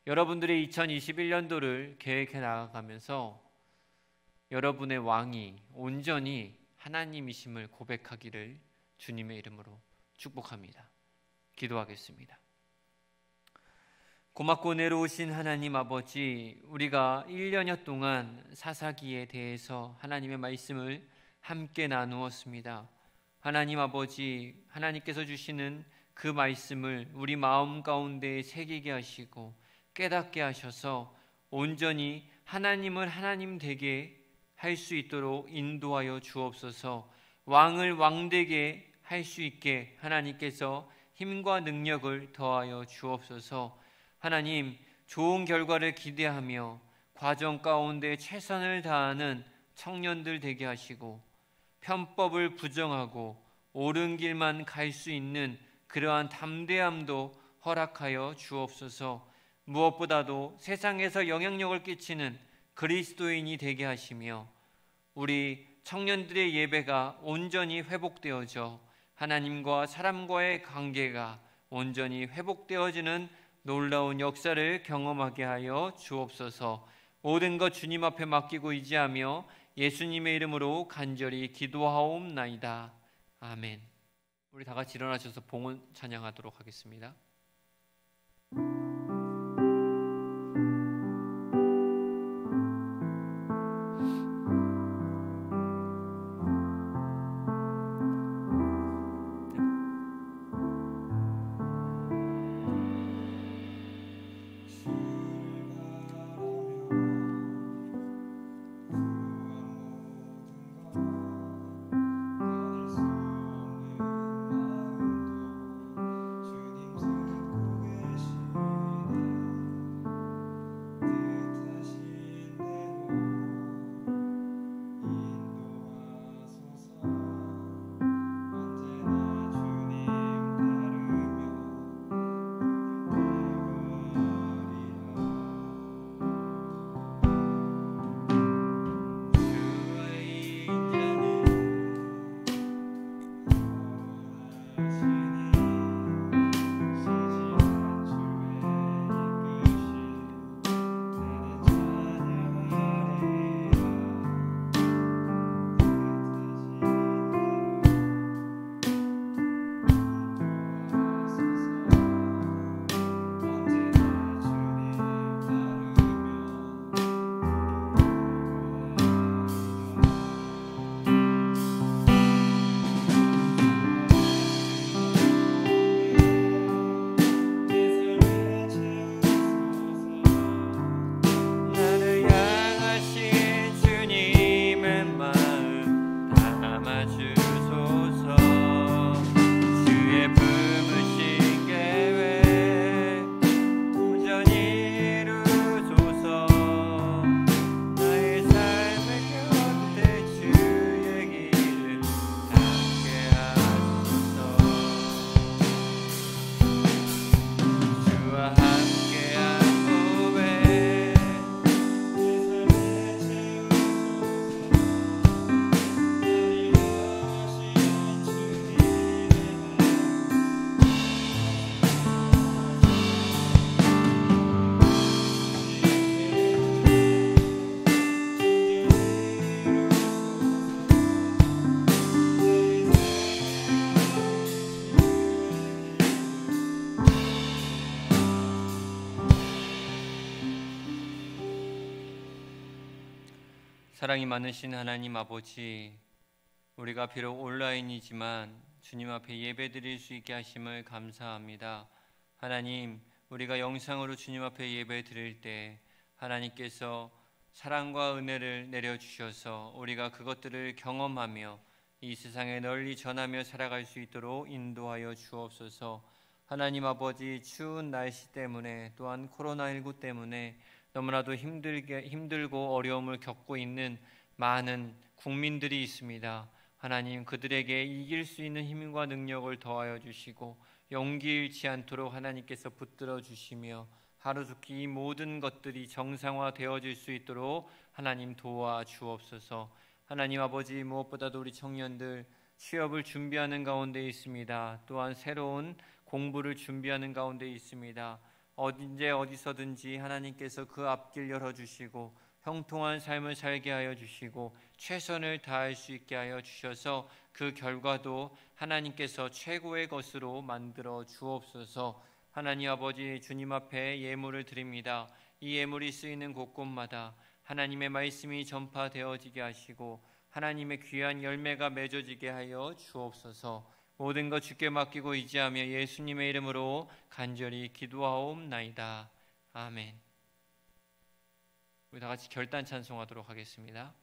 여러분들의 2021년도를 계획해 나가면서 여러분의 왕이 온전히 하나님이심을 고백하기를 주님의 이름으로 축복합니다. 기도하겠습니다. 고맙고 은혜로우신 하나님 아버지, 우리가 1년여 동안 사사기에 대해서 하나님의 말씀을 함께 나누었습니다. 하나님 아버지, 하나님께서 주시는 그 말씀을 우리 마음 가운데 새기게 하시고 깨닫게 하셔서 온전히 하나님을 하나님 되게 할 수 있도록 인도하여 주옵소서. 왕을 왕되게 할 수 있게 하나님께서 힘과 능력을 더하여 주옵소서. 하나님, 좋은 결과를 기대하며 과정 가운데 최선을 다하는 청년들 되게 하시고 편법을 부정하고 옳은 길만 갈 수 있는 그러한 담대함도 허락하여 주옵소서. 무엇보다도 세상에서 영향력을 끼치는 그리스도인이 되게 하시며 우리 청년들의 예배가 온전히 회복되어져 하나님과 사람과의 관계가 온전히 회복되어지는 놀라운 역사를 경험하게 하여 주옵소서. 모든 것 주님 앞에 맡기고 의지하며 예수님의 이름으로 간절히 기도하옵나이다. 아멘. 우리 다 같이 일어나셔서 봉헌 찬양하도록 하겠습니다. 사랑이 많으신 하나님 아버지, 우리가 비록 온라인이지만 주님 앞에 예배드릴 수 있게 하심을 감사합니다. 하나님, 우리가 영상으로 주님 앞에 예배드릴 때 하나님께서 사랑과 은혜를 내려주셔서 우리가 그것들을 경험하며 이 세상에 널리 전하며 살아갈 수 있도록 인도하여 주옵소서. 하나님 아버지, 추운 날씨 때문에 또한 코로나19 때문에 너무나도 힘들고 어려움을 겪고 있는 많은 국민들이 있습니다. 하나님, 그들에게 이길 수 있는 힘과 능력을 더하여 주시고 용기 잃지 않도록 하나님께서 붙들어 주시며 하루속히 이 모든 것들이 정상화되어질 수 있도록 하나님 도와 주옵소서. 하나님 아버지, 무엇보다도 우리 청년들 취업을 준비하는 가운데 있습니다. 또한 새로운 공부를 준비하는 가운데 있습니다. 언제 어디서든지 하나님께서 그 앞길 열어주시고 형통한 삶을 살게 하여 주시고 최선을 다할 수 있게 하여 주셔서 그 결과도 하나님께서 최고의 것으로 만들어 주옵소서. 하나님 아버지, 주님 앞에 예물을 드립니다. 이 예물이 쓰이는 곳곳마다 하나님의 말씀이 전파되어지게 하시고 하나님의 귀한 열매가 맺어지게 하여 주옵소서. 모든 것 주께 맡기고 의지하며 예수님의 이름으로 간절히 기도하옵나이다. 아멘. 우리 다 같이 결단 찬송하도록 하겠습니다.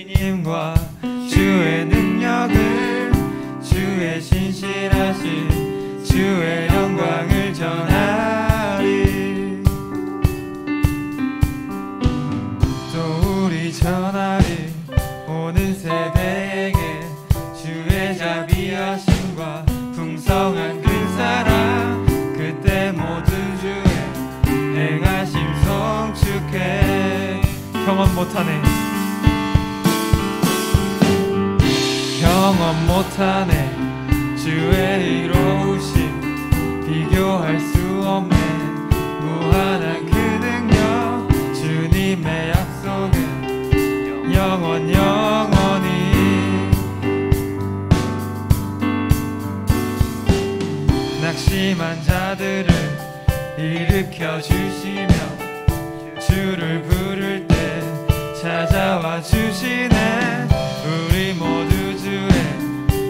힘과 주의 능력을 주의 신실하신 주의 영광을 전하리. 또 우리 전하리 오는 세대에게 주의 자비하심과 풍성한 그 사랑 그때 모두 주의 행하심 송축해. 경험 못하네 경험 못하네 주의 이로우심 비교할 수 없는 무한한 그 능력 주님의 약속은 영원히 낙심한 자들을 일으켜 주시며 주를 부를 때 찾아와 주시네. 우리 모두 주의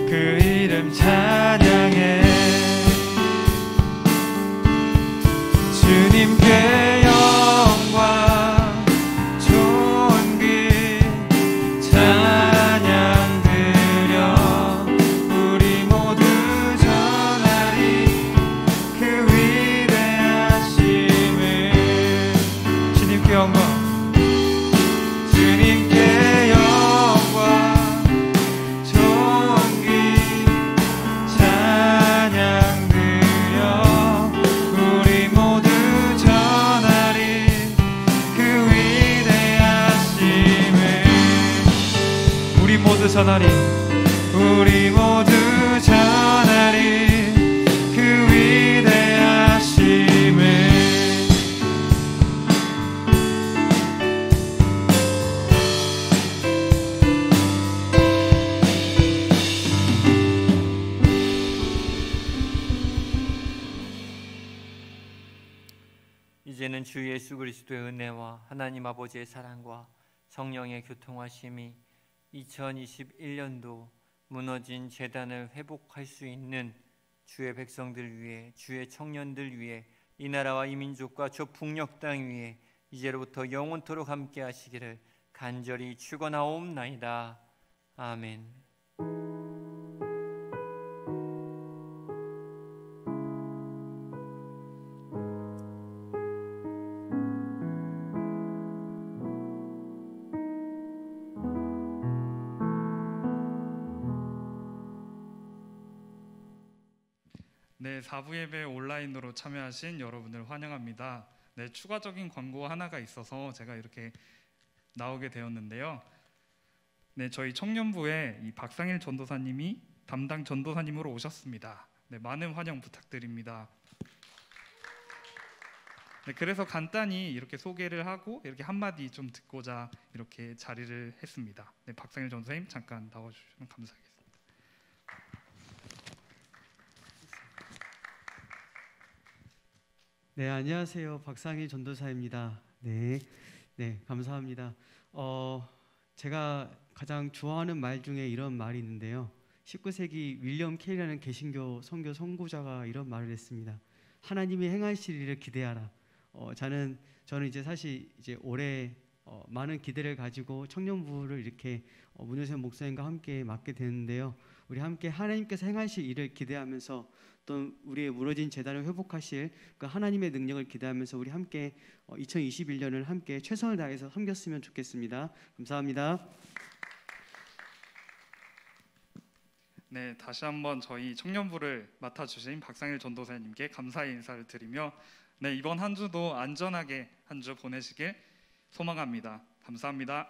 그 이름 찬양해. 주님께 영광 존귀 찬양 드려 우리 모두 전하리 그 위대하심을. 주님께 영광 전하리 우리 모두 전하리 그 위대하심을. 이제는 주 예수 그리스도의 은혜와 하나님 아버지의 사랑과 성령의 교통하심이 2021년도 무너진 재단을 회복할 수 있는 주의 백성들 위해, 주의 청년들 위해, 이 나라와 이 민족과 저 북녘 땅 위에 이제로부터 영원토록 함께 하시기를 간절히 축원하옵나이다. 아멘. 네, 4부 예배 온라인으로 참여하신 여러분을 환영합니다. 네, 추가적인 광고 하나가 있어서 제가 이렇게 나오게 되었는데요. 네, 저희 청년부에 이 박상일 전도사님이 담당 전도사님으로 오셨습니다. 네, 많은 환영 부탁드립니다. 네, 그래서 간단히 이렇게 소개를 하고 이렇게 한마디 좀 듣고자 이렇게 자리를 했습니다. 네, 박상일 전도사님 잠깐 나와주시면 감사하겠습니다. 네, 안녕하세요. 박상희 전도사입니다. 네, 감사합니다. 제가 가장 좋아하는 말 중에 이런 말이 있는데요. 19세기 윌리엄 케이라는 개신교 선교 선구자가 이런 말을 했습니다. 하나님이 행하실 일을 기대하라. 저는 이제 사실 이제 올해 많은 기대를 가지고 청년부를 이렇게 문효선 목사님과 함께 맡게 되는데요. 우리 함께 하나님께서 행하실 일을 기대하면서 또 우리의 무너진 재단을 회복하실 그 하나님의 능력을 기대하면서 우리 함께 2021년을 함께 최선을 다해서 섬겼으면 좋겠습니다. 감사합니다. 네, 다시 한번 저희 청년부를 맡아주신 박상일 전도사님께 감사의 인사를 드리며 네, 이번 한 주도 안전하게 한 주 보내시길 소망합니다. 감사합니다.